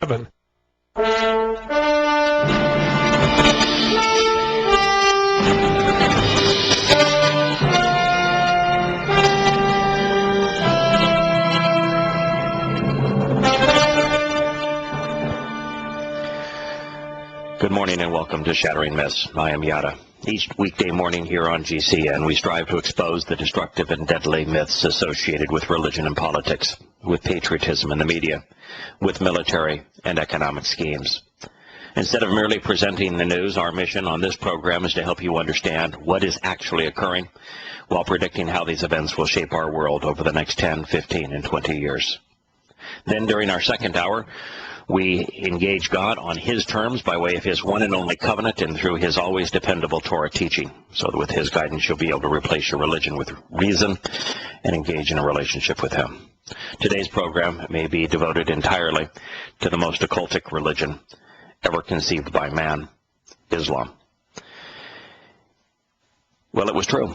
heaven. Good morning and welcome to Shattering Myths. I am Yahowah. Each weekday morning here on GCN, we strive to expose the destructive and deadly myths associated with religion and politics, with patriotism in the media, with military and economic schemes. Instead of merely presenting the news, our mission on this program is to help you understand what is actually occurring while predicting how these events will shape our world over the next 10, 15, and 20 years. Then during our second hour, we engage God on His terms by way of His one and only covenant and through His always dependable Torah teaching, so that with His guidance you'll be able to replace your religion with reason and engage in a relationship with Him. Today's program may be devoted entirely to the most occultic religion ever conceived by man, Islam. Well, it was true.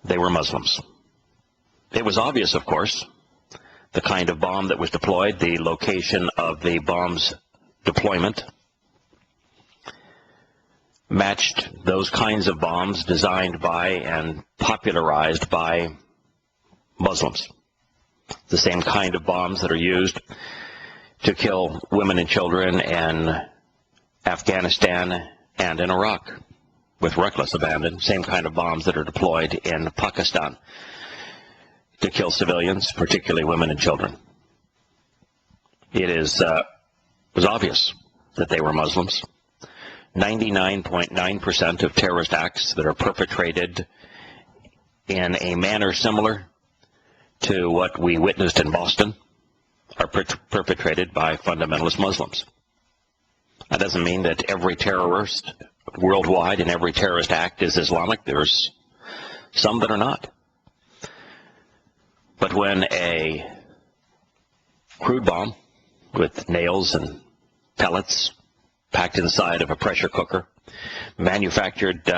They were Muslims. It was obvious, of course, the kind of bomb that was deployed, the location of the bomb's deployment, matched those kinds of bombs designed by and popularized by Muslims. The same kind of bombs that are used to kill women and children in Afghanistan and in Iraq with reckless abandon. Same kind of bombs that are deployed in Pakistan to kill civilians, particularly women and children. It was obvious that they were Muslims. 99.9% of terrorist acts that are perpetrated in a manner similar to what we witnessed in Boston are perpetrated by fundamentalist Muslims. That doesn't mean that every terrorist worldwide and every terrorist act is Islamic. There's some that are not. But when a crude bomb with nails and pellets packed inside of a pressure cooker, manufactured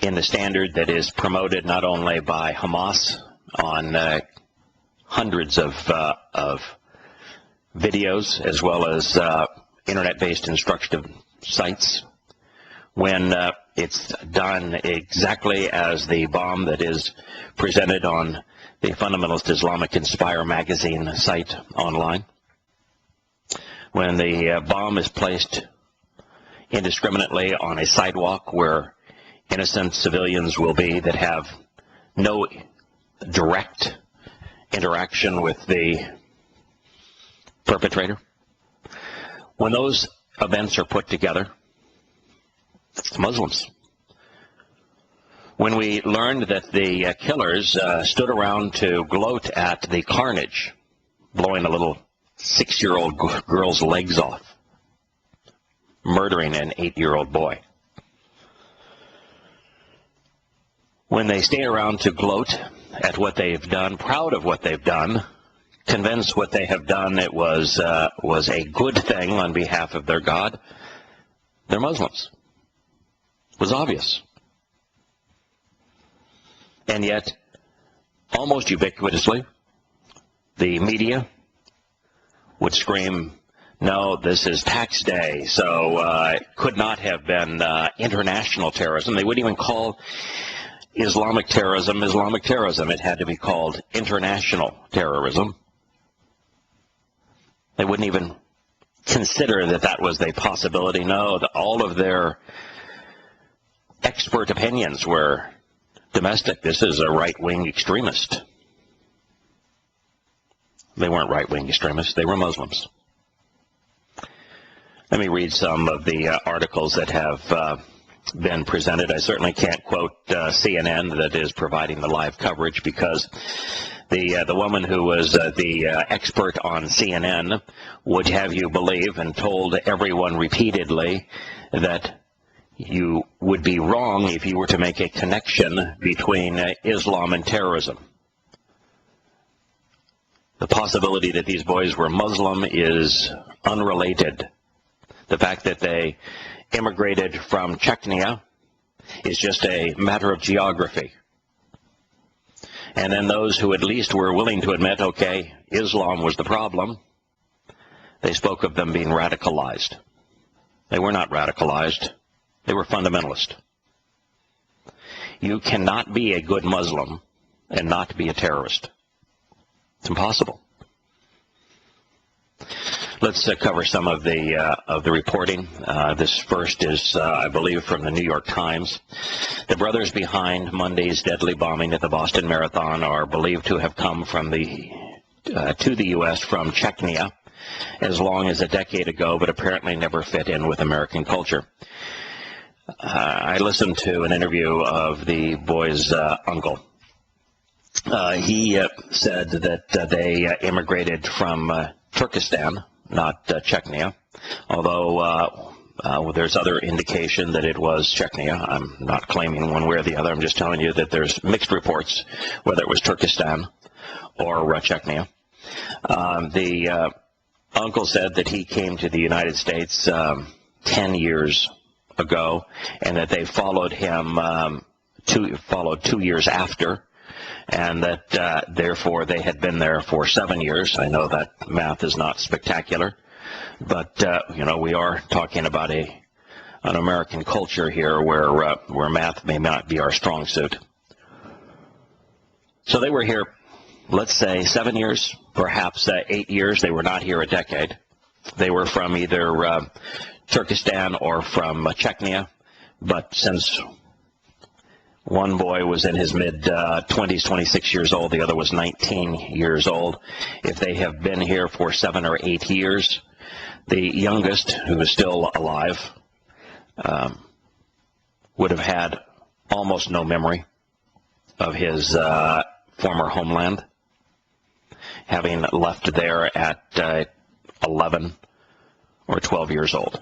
in the standard that is promoted not only by Hamas on hundreds of videos as well as internet-based instructive sites, when it's done exactly as the bomb that is presented on the fundamentalist Islamic Inspire magazine site online, when the bomb is placed indiscriminately on a sidewalk where innocent civilians will be that have no direct interaction with the perpetrator, when those events are put together, it's Muslims. When we learned that the killers stood around to gloat at the carnage, blowing a little 6-year-old girl's legs off, murdering an 8-year-old boy. When they stay around to gloat at what they've done, proud of what they've done, convinced what they have done it was a good thing on behalf of their God, they're Muslims. It was obvious. And yet, almost ubiquitously, the media would scream, no, this is tax day, so it could not have been international terrorism. They wouldn't even call Islamic terrorism Islamic terrorism. It had to be called international terrorism. They wouldn't even consider that that was a possibility. No, all of their expert opinions were domestic. This is a right-wing extremist. They weren't right-wing extremists. They were Muslims. Let me read some of the articles that have been presented. I certainly can't quote CNN that is providing the live coverage, because the woman who was the expert on CNN would have you believe and told everyone repeatedly that you would be wrong if you were to make a connection between Islam and terrorism. The possibility that these boys were Muslim is unrelated. The fact that they immigrated from Chechnya is just a matter of geography. And then those who at least were willing to admit, okay, Islam was the problem, they spoke of them being radicalized. They were not radicalized. They were fundamentalist. You cannot be a good Muslim and not be a terrorist. It's impossible. Let's cover some of the reporting. This first is, I believe, from the New York Times. The brothers behind Monday's deadly bombing at the Boston Marathon are believed to have come from to the U.S. from Chechnya as long as a decade ago, but apparently never fit in with American culture. I listened to an interview of the boys' uncle. He said that they immigrated from Turkestan, not Chechnya, although there's other indication that it was Chechnya. I'm not claiming one way or the other. I'm just telling you that there's mixed reports, whether it was Turkestan or Chechnya. The uncle said that he came to the United States 10 years ago, and that they followed him, 2 years after, and that therefore they had been there for 7 years. I know that math is not spectacular, but we are talking about an American culture here where math may not be our strong suit. So they were here, let's say 7 years, perhaps 8 years. They were not here a decade. They were from either Turkestan or from Chechnya, but since one boy was in his mid-20s, 26 years old, the other was 19 years old. If they have been here for 7 or 8 years, the youngest, who is still alive, would have had almost no memory of his former homeland, having left there at 11 or 12 years old.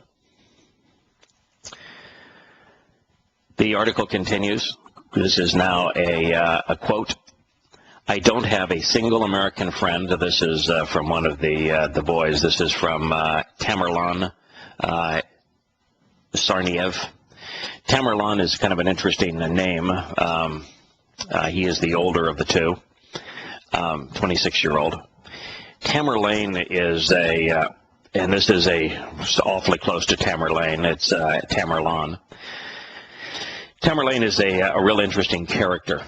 The article continues. This is now a quote. I don't have a single American friend. This is from one of the boys. This is from Tamerlan Sarniev. Tamerlan is kind of an interesting name. He is the older of the two, 26-year-old. Tamerlane is and this is awfully close to Tamerlane. It's Tamerlan. Tamerlane is a real interesting character.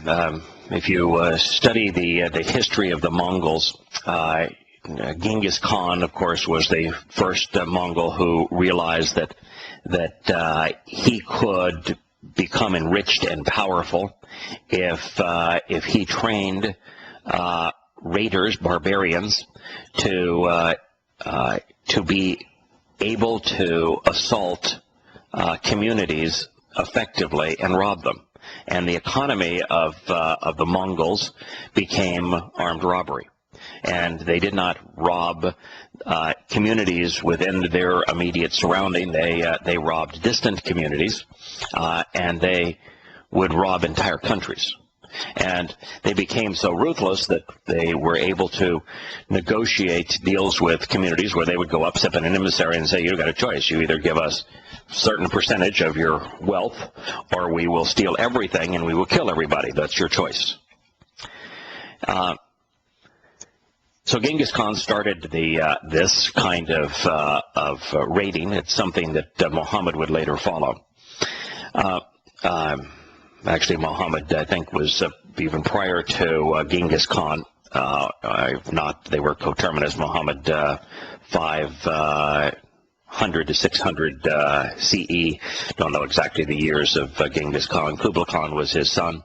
If you study the history of the Mongols, Genghis Khan, of course, was the first Mongol who realized that he could become enriched and powerful if he trained raiders, barbarians, to be able to assault communities effectively and rob them. And the economy of the Mongols became armed robbery. And they did not rob communities within their immediate surrounding. They robbed distant communities, and they would rob entire countries. And they became so ruthless that they were able to negotiate deals with communities where they would go up, send an emissary, and say, you've got a choice. You either give us a certain percentage of your wealth, or we will steal everything and we will kill everybody. That's your choice. So Genghis Khan started this kind of raiding. It's something that Muhammad would later follow. Actually, Muhammad, I think, was even prior to Genghis Khan. They were coterminous. Muhammad 500 to 600 CE. Don't know exactly the years of Genghis Khan. Kublai Khan was his son.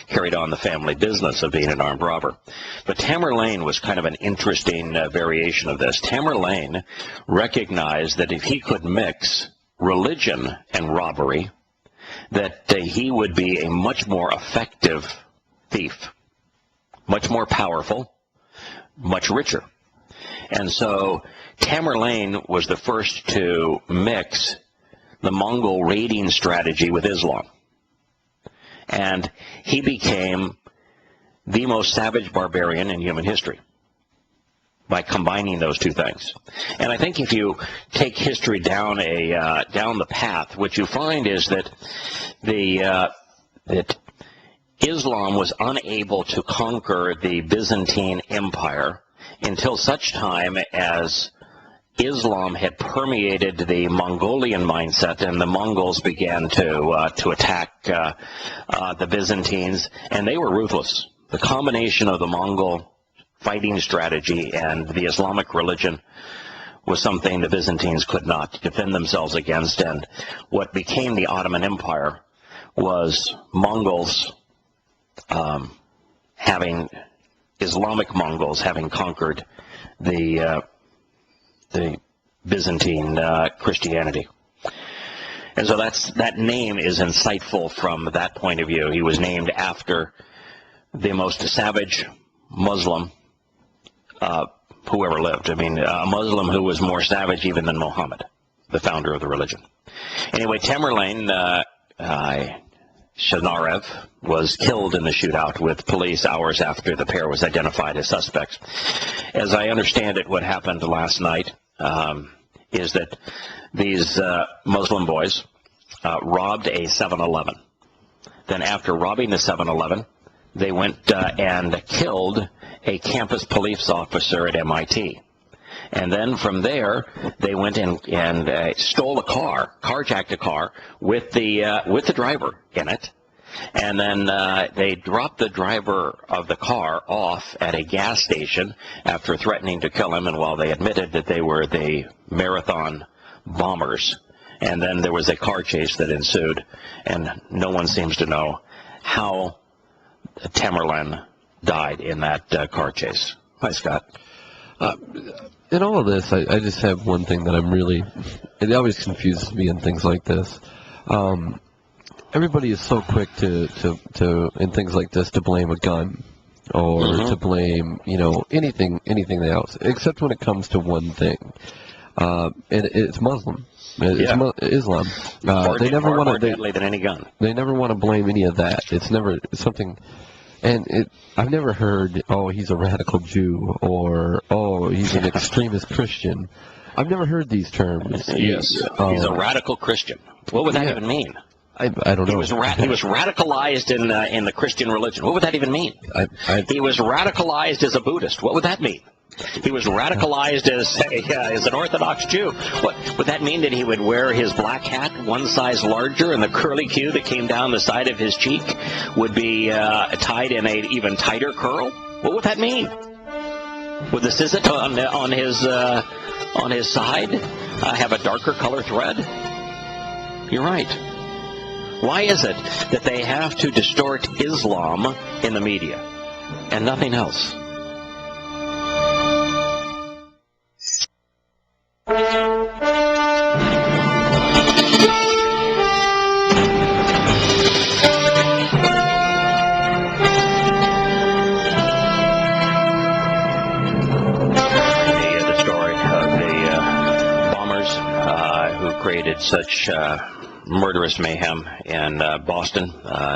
Carried on the family business of being an armed robber. But Tamerlane was kind of an interesting variation of this. Tamerlane recognized that if he could mix religion and robbery, that he would be a much more effective thief, much more powerful, much richer. And so Tamerlane was the first to mix the Mongol raiding strategy with Islam. And he became the most savage barbarian in human history by combining those two things. And I think if you take history down the path, what you find is that Islam was unable to conquer the Byzantine Empire until such time as Islam had permeated the Mongolian mindset, and the Mongols began to attack the Byzantines, and they were ruthless. The combination of the Mongol fighting strategy and the Islamic religion was something the Byzantines could not defend themselves against, and what became the Ottoman Empire was Mongols Islamic Mongols having conquered the Byzantine Christianity. And so that name is insightful from that point of view. He was named after the most savage Muslim who ever lived. I mean, a Muslim who was more savage even than Muhammad, the founder of the religion. Anyway, Tamerlane Shanarev was killed in the shootout with police hours after the pair was identified as suspects. As I understand it, what happened last night is that these Muslim boys robbed a 7-Eleven. Then after robbing the 7-Eleven, they went and killed a campus police officer at MIT. And then from there, they went and stole a car, carjacked a car with the driver in it. And then they dropped the driver of the car off at a gas station after threatening to kill him, and while they admitted that they were the marathon bombers. And then there was a car chase that ensued, and no one seems to know how Tamerlane died in that car chase. Hi, Scott. In all of this, I just have one thing that it always confuses me in things like this. Everybody is so quick to in things like this to blame a gun or to blame, anything else, except when it comes to one thing. It's Muslim. It's Islam. They never want to. Deadly than any gun. They never want to blame any of that. It's never something. And I've never heard, oh, he's a radical Jew, or, oh, he's an extremist Christian. I've never heard these terms. Yes, he's a radical Christian. What would that even mean? I don't know. He was radicalized in the Christian religion. What would that even mean? He was radicalized as a Buddhist. What would that mean? He was radicalized as an Orthodox Jew. What would that mean? That he would wear his black hat one size larger, and the curly Q that came down the side of his cheek would be tied in an even tighter curl? What would that mean? Would the sizit on his side have a darker color thread? You're right. Why is it that they have to distort Islam in the media and nothing else? Created such murderous mayhem in Boston.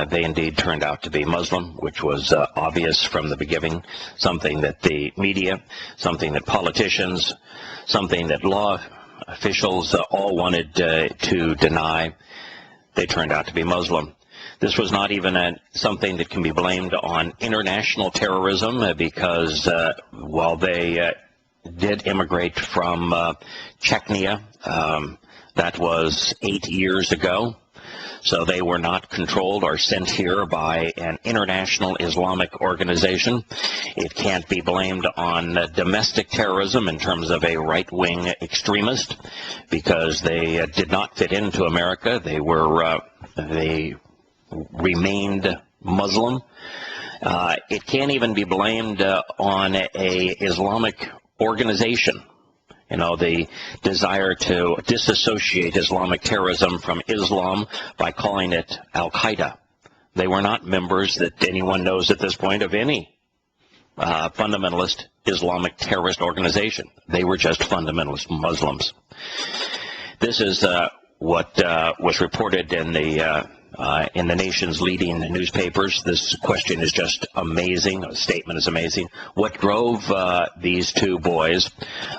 They indeed turned out to be Muslim, which was obvious from the beginning, something that the media, something that politicians, something that law officials all wanted to deny. They turned out to be Muslim. This was not even something that can be blamed on international terrorism because while they did immigrate from Chechnya, that was 8 years ago, so they were not controlled or sent here by an international Islamic organization. It can't be blamed on domestic terrorism in terms of a right-wing extremist because they did not fit into America. They remained Muslim. It can't even be blamed on a Islamic organization. The desire to disassociate Islamic terrorism from Islam by calling it Al-Qaeda. They were not members that anyone knows at this point of any fundamentalist Islamic terrorist organization. They were just fundamentalist Muslims. This is what was reported in the nation's leading newspapers. This question is just amazing. The statement is amazing. What drove these two boys,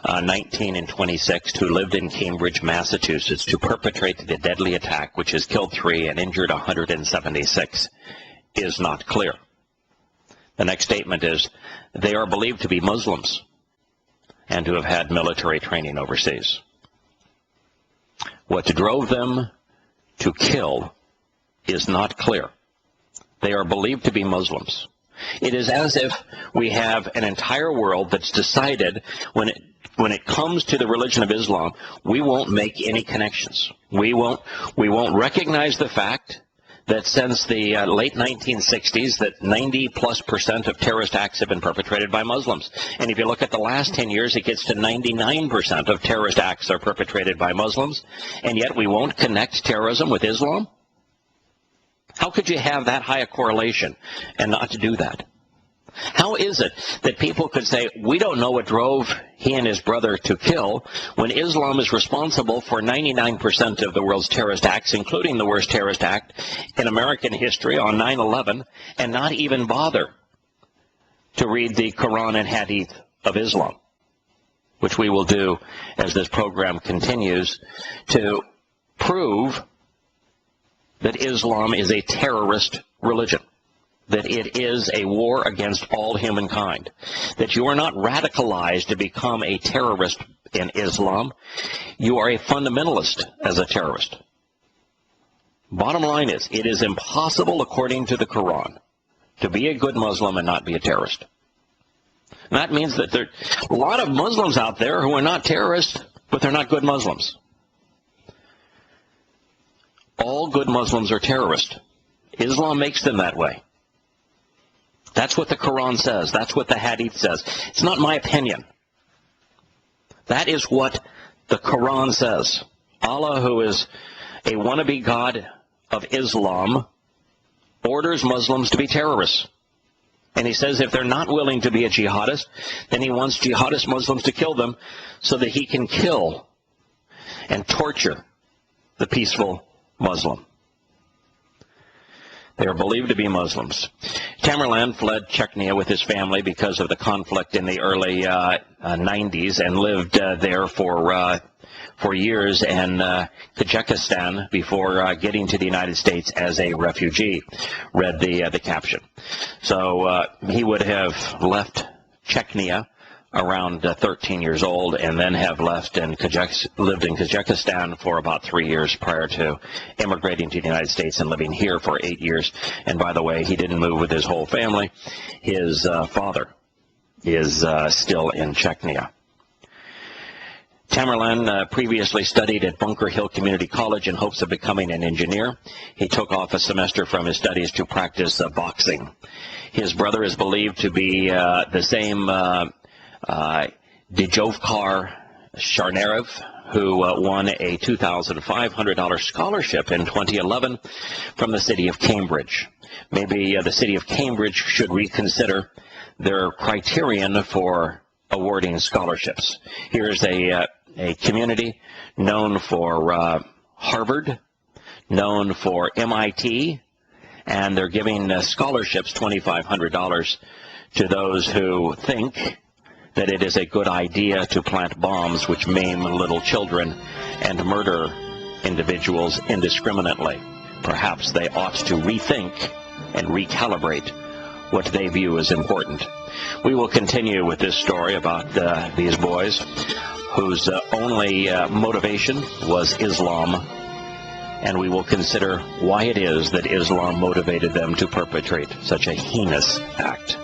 19 and 26, who lived in Cambridge, Massachusetts, to perpetrate the deadly attack which has killed 3 and injured 176? is not clear. The next statement is, they are believed to be Muslims and to have had military training overseas. What drove them to kill is not clear. They are believed to be Muslims. It is as if we have an entire world that's decided when it comes to the religion of Islam, we won't make any connections. We won't recognize the fact that since the late 1960s that 90+% of terrorist acts have been perpetrated by Muslims. And if you look at the last 10 years, it gets to 99% of terrorist acts are perpetrated by Muslims, and yet we won't connect terrorism with Islam? How could you have that high a correlation and not to do that? How is it that people could say, we don't know what drove he and his brother to kill, when Islam is responsible for 99% of the world's terrorist acts, including the worst terrorist act in American history on 9/11, and not even bother to read the Quran and Hadith of Islam, which we will do as this program continues to prove that Islam is a terrorist religion, that it is a war against all humankind, that you are not radicalized to become a terrorist in Islam. You are a fundamentalist as a terrorist. Bottom line is, it is impossible, according to the Quran, to be a good Muslim and not be a terrorist. And that means that there are a lot of Muslims out there who are not terrorists, but they're not good Muslims. All good Muslims are terrorists. Islam makes them that way. That's what the Quran says. That's what the Hadith says. It's not my opinion. That is what the Quran says. Allah, who is a wannabe God of Islam, orders Muslims to be terrorists. And he says if they're not willing to be a jihadist, then he wants jihadist Muslims to kill them so that he can kill and torture the peaceful Muslim. They are believed to be Muslims. Tamerlan fled Chechnya with his family because of the conflict in the early 90s and lived there for years in Kazakhstan before getting to the United States as a refugee. Read the caption. So he would have left Chechnya around 13 years old, and then have left and lived in Kazakhstan for about 3 years prior to immigrating to the United States and living here for 8 years. And by the way, he didn't move with his whole family. His father is still in Chechnya. Tamerlan previously studied at Bunker Hill Community College in hopes of becoming an engineer. He took off a semester from his studies to practice boxing. His brother is believed to be the same Dijovkar Sharnarev, who won a $2,500 scholarship in 2011 from the city of Cambridge. Maybe the city of Cambridge should reconsider their criterion for awarding scholarships. Here's a community known for Harvard, known for MIT, and they're giving scholarships, $2,500, to those who think that it is a good idea to plant bombs which maim little children and murder individuals indiscriminately. Perhaps they ought to rethink and recalibrate what they view as important. We will continue with this story about these boys whose only motivation was Islam, and we will consider why it is that Islam motivated them to perpetrate such a heinous act.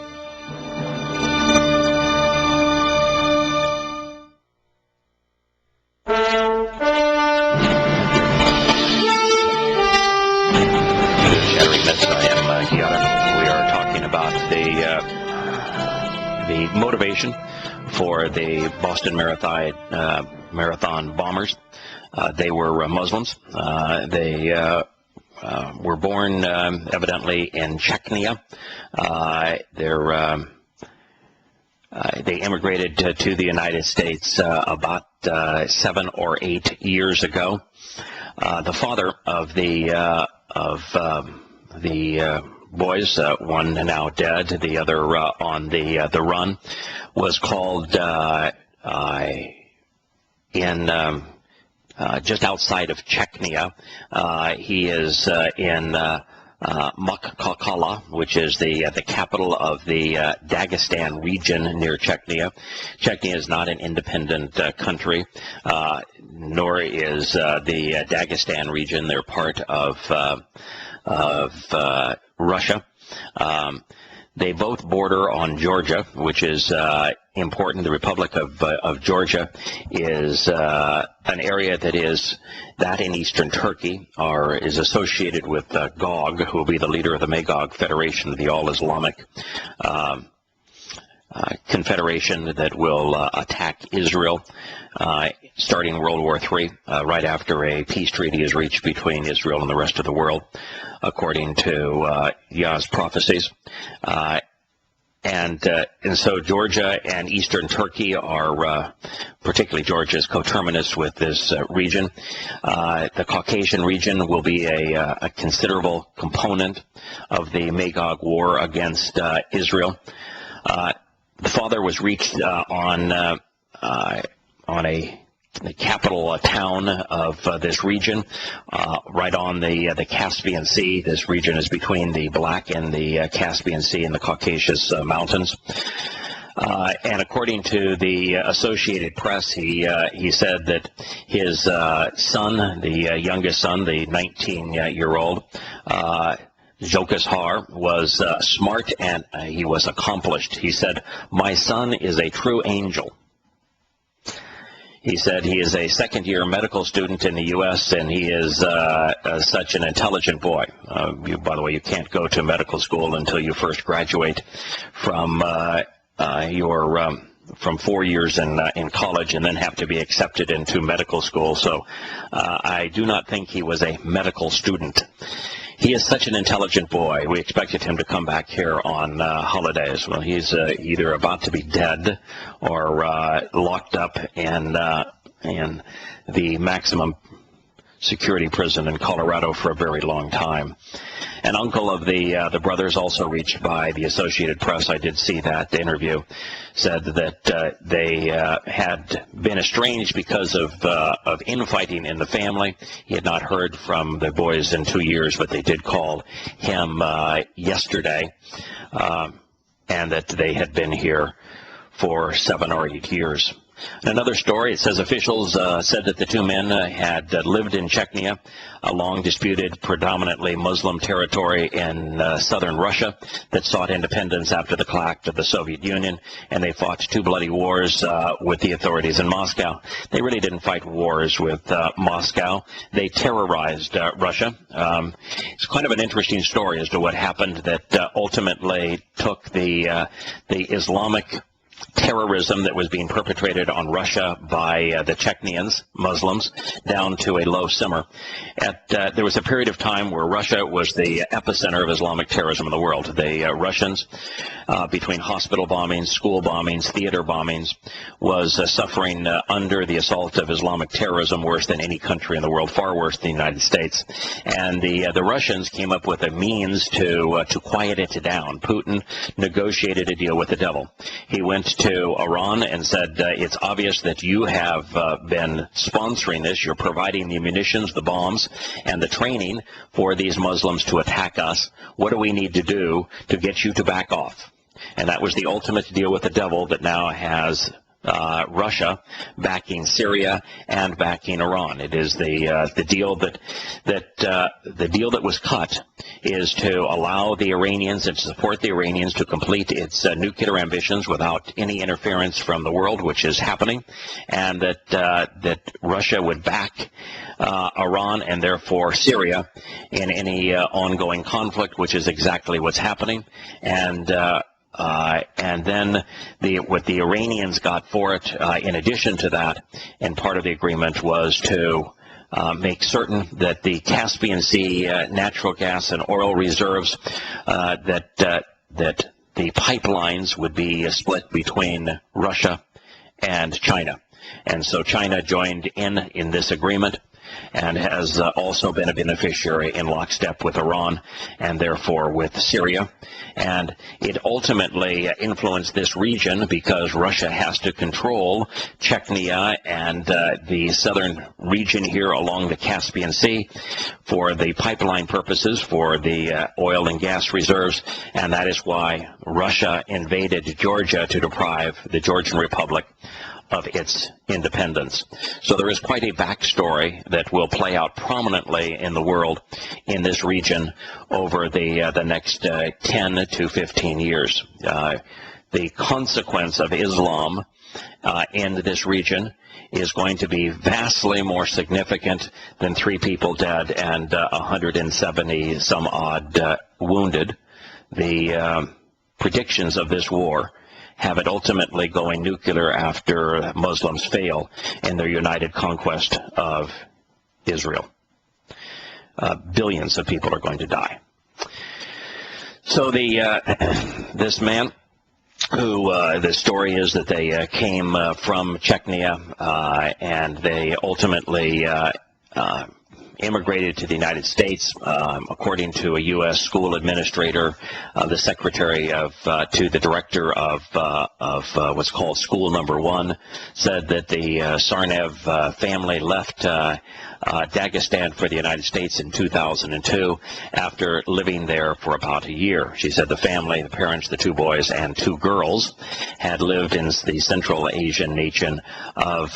Shattering Myths, I am Yahowah. We are talking about the motivation for the Boston Marathon bombers. They were Muslims. They were born evidently in Chechnya. They immigrated to the United States about 7 or 8 years ago. The father of the boys, one now dead, the other on the run, was called in just outside of Chechnya. He is in Makhalkala, which is the capital of the Dagestan region near Chechnya. Chechnya is not an independent country, nor is the Dagestan region. They're part of Russia. They both border on Georgia, which is important. The Republic of Georgia is an area that in eastern Turkey is associated with Gog, who will be the leader of the Magog Federation, the all-Islamic confederation that will attack Israel starting World War III, right after a peace treaty is reached between Israel and the rest of the world, according to Yah's prophecies. And so Georgia and eastern Turkey are, particularly Georgia, is coterminous with this region. The Caucasian region will be a considerable component of the Magog War against Israel. The father was reached on the capital town of this region, right on the Caspian Sea. This region is between the Black and the Caspian Sea and the Caucasus Mountains. And according to the Associated Press, he said that his son, the youngest son, the 19-year-old, Jokas Har, was smart and he was accomplished. He said, "My son is a true angel." He said he is a second-year medical student in the U.S., and he is such an intelligent boy. By the way, you can't go to medical school until you first graduate from from 4 years in college and then have to be accepted into medical school. So I do not think he was a medical student. He is such an intelligent boy. We expected him to come back here on holidays. Well, he's either about to be dead or locked up in the maximum security prison in Colorado for a very long time. An uncle of the brothers, also reached by the Associated Press, I did see that interview, said that they had been estranged because of infighting in the family. He had not heard from the boys in 2 years, but they did call him yesterday, and that they had been here for 7 or 8 years. Another story, it says officials said that the two men had lived in Chechnya, a long disputed, predominantly Muslim territory in southern Russia that sought independence after the collapse of the Soviet Union, and they fought 2 bloody wars with the authorities in Moscow. They really didn't fight wars with Moscow. They terrorized Russia. It's kind of an interesting story as to what happened that ultimately took the Islamic terrorism that was being perpetrated on Russia by the Chechnyans, Muslims, down to a low simmer. There was a period of time where Russia was the epicenter of Islamic terrorism in the world. The Russians, between hospital bombings, school bombings, theater bombings, was suffering under the assault of Islamic terrorism worse than any country in the world, far worse than the United States. And the Russians came up with a means to quiet it down. Putin negotiated a deal with the devil. He went to Iran and said, it's obvious that you have been sponsoring this. You're providing the munitions, the bombs, and the training for these Muslims to attack us. What do we need to do to get you to back off? And that was the ultimate deal with the devil that now has Russia backing Syria and backing Iran. It is the deal that was cut is to allow the Iranians and to support the Iranians to complete its nuclear ambitions without any interference from the world, which is happening, and that Russia would back Iran and therefore Syria in any ongoing conflict, which is exactly what's happening. And then what the Iranians got for it, in addition to that, and part of the agreement was to make certain that the Caspian Sea natural gas and oil reserves, that the pipelines would be split between Russia and China. And so China joined in this agreement. and has also been a beneficiary in lockstep with Iran and therefore with Syria. And it ultimately influenced this region because Russia has to control Chechnya and the southern region here along the Caspian Sea for the pipeline purposes, for the oil and gas reserves, and that is why Russia invaded Georgia to deprive the Georgian Republic of its independence. So there is quite a backstory that will play out prominently in the world in this region over the next 10 to 15 years. The consequence of Islam in this region is going to be vastly more significant than 3 people dead and 170 some odd wounded. The predictions of this war have it ultimately going nuclear after Muslims fail in their united conquest of Israel. Billions of people are going to die. So this man, who the story is that they came from Chechnya and they ultimately immigrated to the United States, according to a U.S. school administrator, the secretary of, to the director of what's called School Number 1, said that the Sarnev family left Dagestan for the United States in 2002 after living there for about a year. She said the family, the parents, the 2 boys and 2 girls, had lived in the Central Asian nation of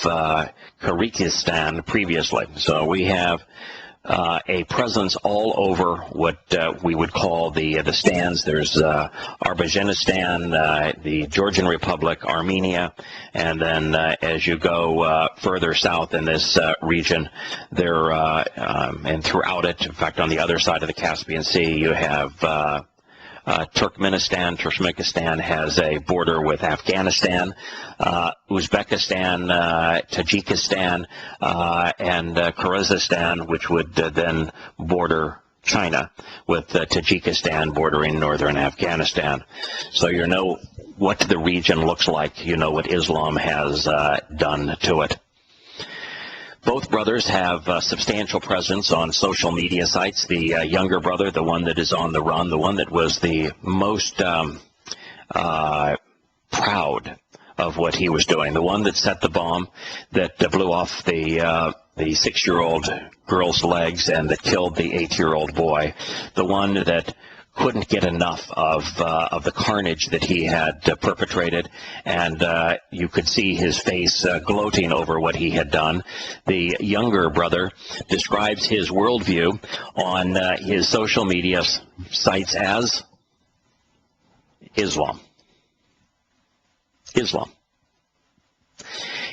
Kyrgyzstan previously. So we have a presence all over what we would call the stands. There's Azerbaijan, the Georgian Republic, Armenia, and then as you go further south in this region, there and throughout it, in fact, on the other side of the Caspian Sea, you have Turkmenistan. Turkmenistan has a border with Afghanistan, Uzbekistan, Tajikistan, and Kyrgyzstan, which would then border China, with Tajikistan bordering northern Afghanistan. So you know what the region looks like. You know what Islam has done to it. Both brothers have substantial presence on social media sites. The younger brother, the one that is on the run, the one that was the most proud of what he was doing, the one that set the bomb that blew off the 6-year-old girl's legs and that killed the 8-year-old boy, the one that couldn't get enough of the carnage that he had perpetrated, and you could see his face gloating over what he had done. The younger brother describes his worldview on his social media sites as Islam. Islam.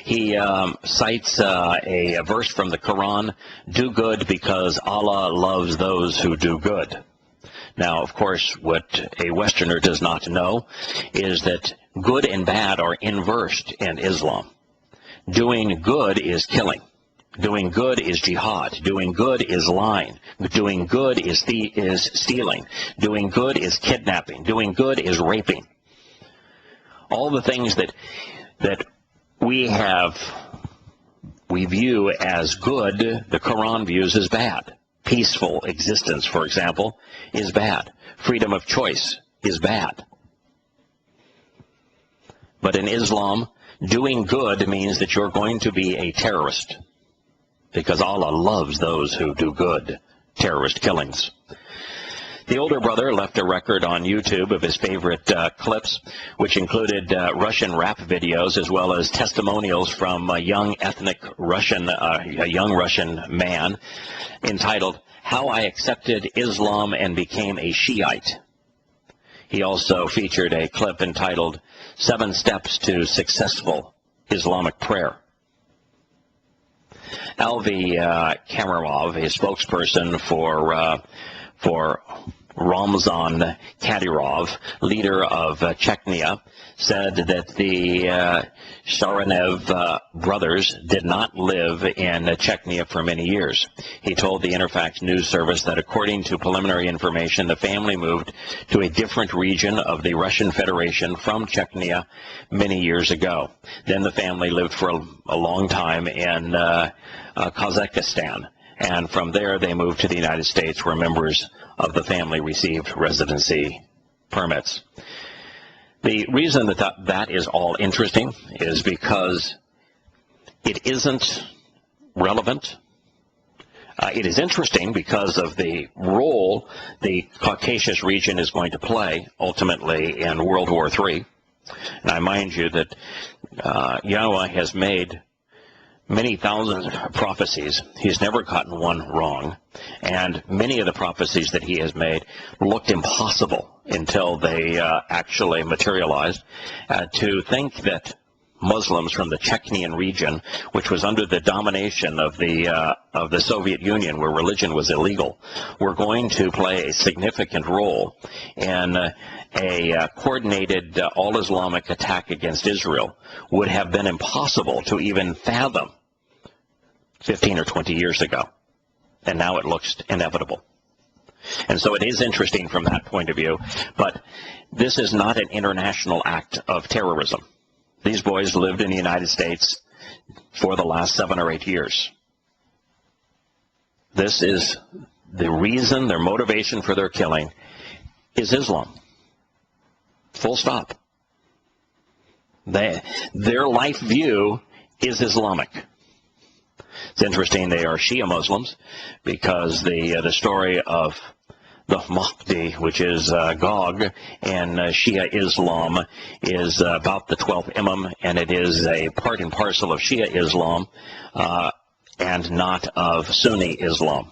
He cites a verse from the Quran, "Do good because Allah loves those who do good." Now, of course, what a Westerner does not know is that good and bad are inversed in Islam. Doing good is killing. Doing good is jihad. Doing good is lying. Doing good is stealing. Doing good is kidnapping. Doing good is raping. All the things that we view as good, the Quran views as bad. Peaceful existence, for example, is bad. Freedom of choice is bad. But in Islam, doing good means that you're going to be a terrorist, because Allah loves those who do good, terrorist killings. The older brother left a record on YouTube of his favorite clips, which included Russian rap videos as well as testimonials from a young ethnic Russian, a young Russian man, entitled "How I Accepted Islam and Became a Shiite." He also featured a clip entitled "7 Steps to Successful Islamic Prayer." Alvi Kamarov, a spokesperson for Ramzan Kadyrov, leader of Chechnya, said that the Sharanev brothers did not live in Chechnya for many years. He told the Interfax news service that according to preliminary information, the family moved to a different region of the Russian Federation from Chechnya many years ago. Then the family lived for a long time in Kazakhstan, and from there they moved to the United States, where members of the family received residency permits. The reason that is all interesting is because it isn't relevant. It is interesting because of the role the Caucasus region is going to play ultimately in World War III. And I mind you that Yahowah has made many thousands of prophecies. He's never gotten one wrong. And many of the prophecies that he has made looked impossible until they actually materialized. To think that Muslims from the Chechenian region, which was under the domination of the Soviet Union, where religion was illegal, were going to play a significant role in a coordinated all-Islamic attack against Israel would have been impossible to even fathom 15 or 20 years ago. And now it looks inevitable. And so it is interesting from that point of view, but this is not an international act of terrorism. These boys lived in the United States for the last 7 or 8 years. This is the reason, their motivation for their killing is Islam. Full stop. Their life view is Islamic. It's interesting they are Shia Muslims because the story of the Mahdi, which is Gog, in Shia Islam is about the 12th Imam, and it is a part and parcel of Shia Islam and not of Sunni Islam.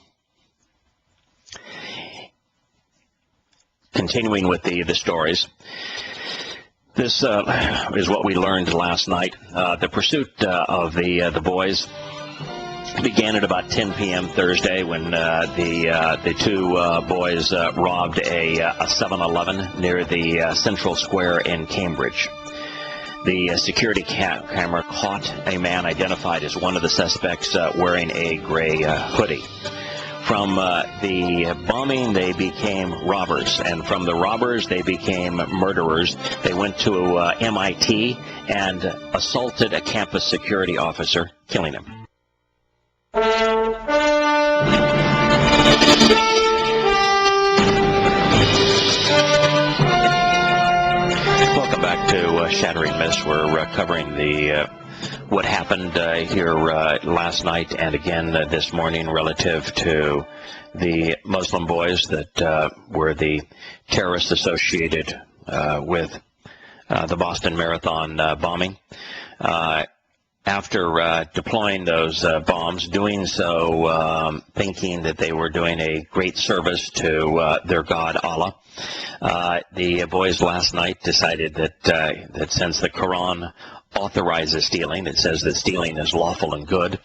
Continuing with the stories, this is what we learned last night. The pursuit of the boys began at about 10 p.m. Thursday when the two boys robbed a 7-Eleven near the Central Square in Cambridge. The security camera caught a man identified as one of the suspects wearing a gray hoodie. From the bombing, they became robbers, and from the robbers, they became murderers. They went to MIT and assaulted a campus security officer, killing him. Welcome back to Shattering Myths. We're covering what happened here last night and again this morning relative to the Muslim boys that were the terrorists associated with the Boston Marathon bombing. After deploying those bombs, doing so thinking that they were doing a great service to their God, Allah, the boys last night decided that since the Quran authorizes stealing, it says that stealing is lawful and good,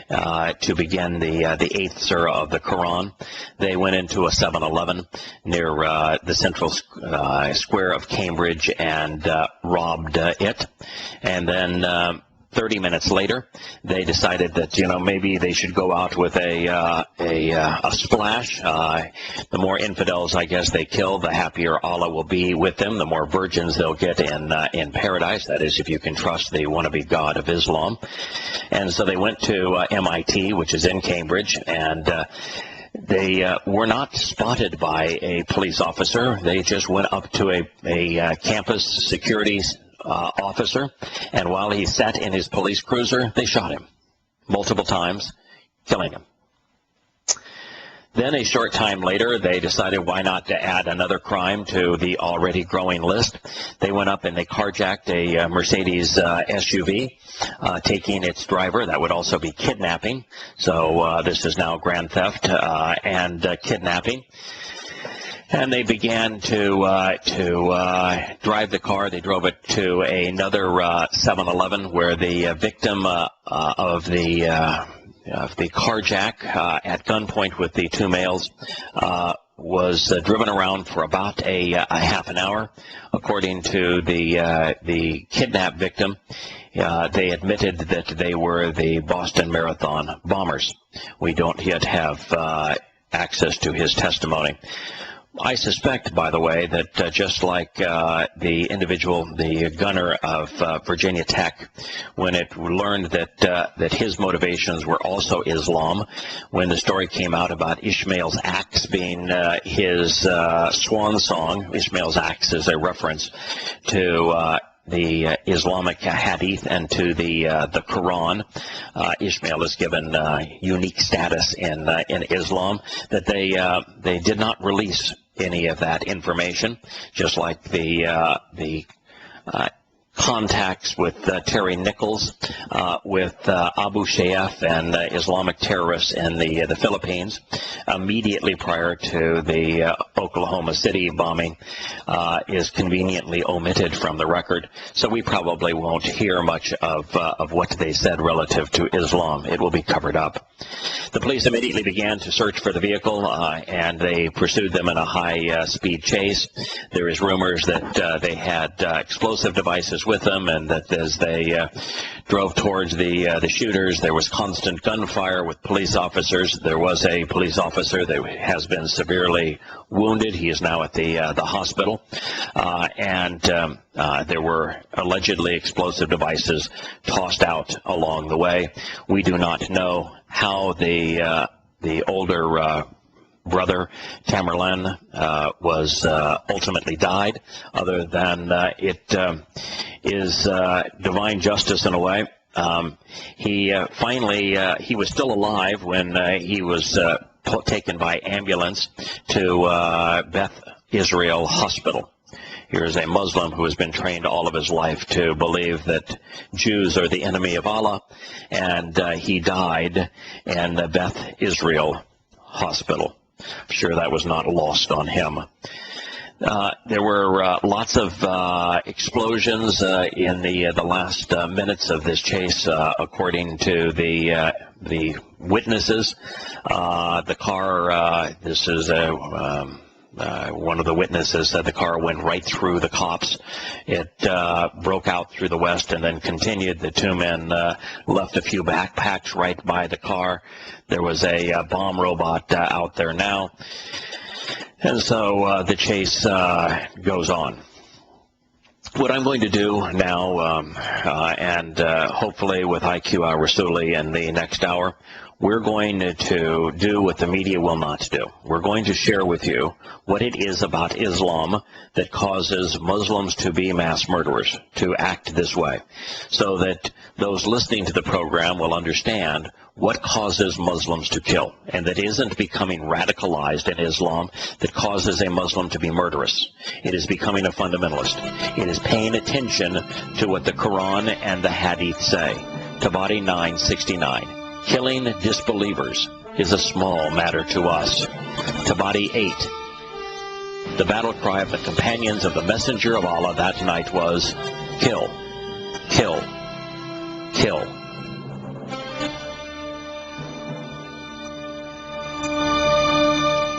to begin the 8th surah of the Quran, they went into a 7-Eleven near the Central Square of Cambridge and robbed it. And then 30 minutes later, they decided that, maybe they should go out with a splash. The more infidels, I guess, they kill, the happier Allah will be with them. The more virgins they'll get in paradise. That is, if you can trust the wannabe God of Islam. And so they went to MIT, which is in Cambridge, and they were not spotted by a police officer. They just went up to a campus security officer, and while he sat in his police cruiser, they shot him multiple times, killing him. Then a short time later, they decided why not to add another crime to the already growing list. They went up and they carjacked a Mercedes SUV, taking its driver. That would also be kidnapping. So this is now grand theft and kidnapping. And they began to drive the car. They drove it to another 7-Eleven where the victim of the carjack at gunpoint with the two males was driven around for about a half an hour. According to the kidnap victim, they admitted that they were the Boston Marathon bombers. We don't yet have access to his testimony. I suspect, by the way, that just like the individual, the gunner of Virginia Tech, when it learned that his motivations were also Islam, when the story came out about Ishmael's axe being his swan song, Ishmael's axe is a reference to the Islamic hadith and to the Quran. Ishmael is given unique status in Islam, that they did not release any of that information, just like the contacts with Terry Nichols, with Abu Shayyaf and Islamic terrorists in the Philippines, immediately prior to the Oklahoma City bombing, is conveniently omitted from the record. So we probably won't hear much of what they said relative to Islam. It will be covered up. The police immediately began to search for the vehicle, and they pursued them in a high-speed chase. There is rumors that they had explosive devices with them, and that as they drove towards the shooters, there was constant gunfire with police officers. There was a police officer that has been severely wounded. He is now at the hospital, and there were allegedly explosive devices tossed out along the way. We do not know how the older brother, Tamerlan, was ultimately died, other than it is divine justice in a way. He was still alive when he was taken by ambulance to Beth Israel Hospital. Here's a Muslim who has been trained all of his life to believe that Jews are the enemy of Allah, and he died in the Beth Israel Hospital. I'm sure that was not lost on him. There were lots of explosions in the last minutes of this chase, according to the witnesses. The car, this is one of the witnesses said the car went right through the cops. It broke out through the west and then continued. The two men left a few backpacks right by the car. There was a bomb robot out there now. And so the chase goes on. What I'm going to do now, and hopefully with IQ Hour Rasuli in the next hour, we're going to do what the media will not do. We're going to share with you what it is about Islam that causes Muslims to be mass murderers, to act this way, so that those listening to the program will understand what causes Muslims to kill, and that isn't becoming radicalized in Islam that causes a Muslim to be murderous. It is becoming a fundamentalist. It is paying attention to what the Quran and the Hadith say. Tabari 969. Killing disbelievers is a small matter to us. Tabari 8. The battle cry of the companions of the Messenger of Allah that night was, kill.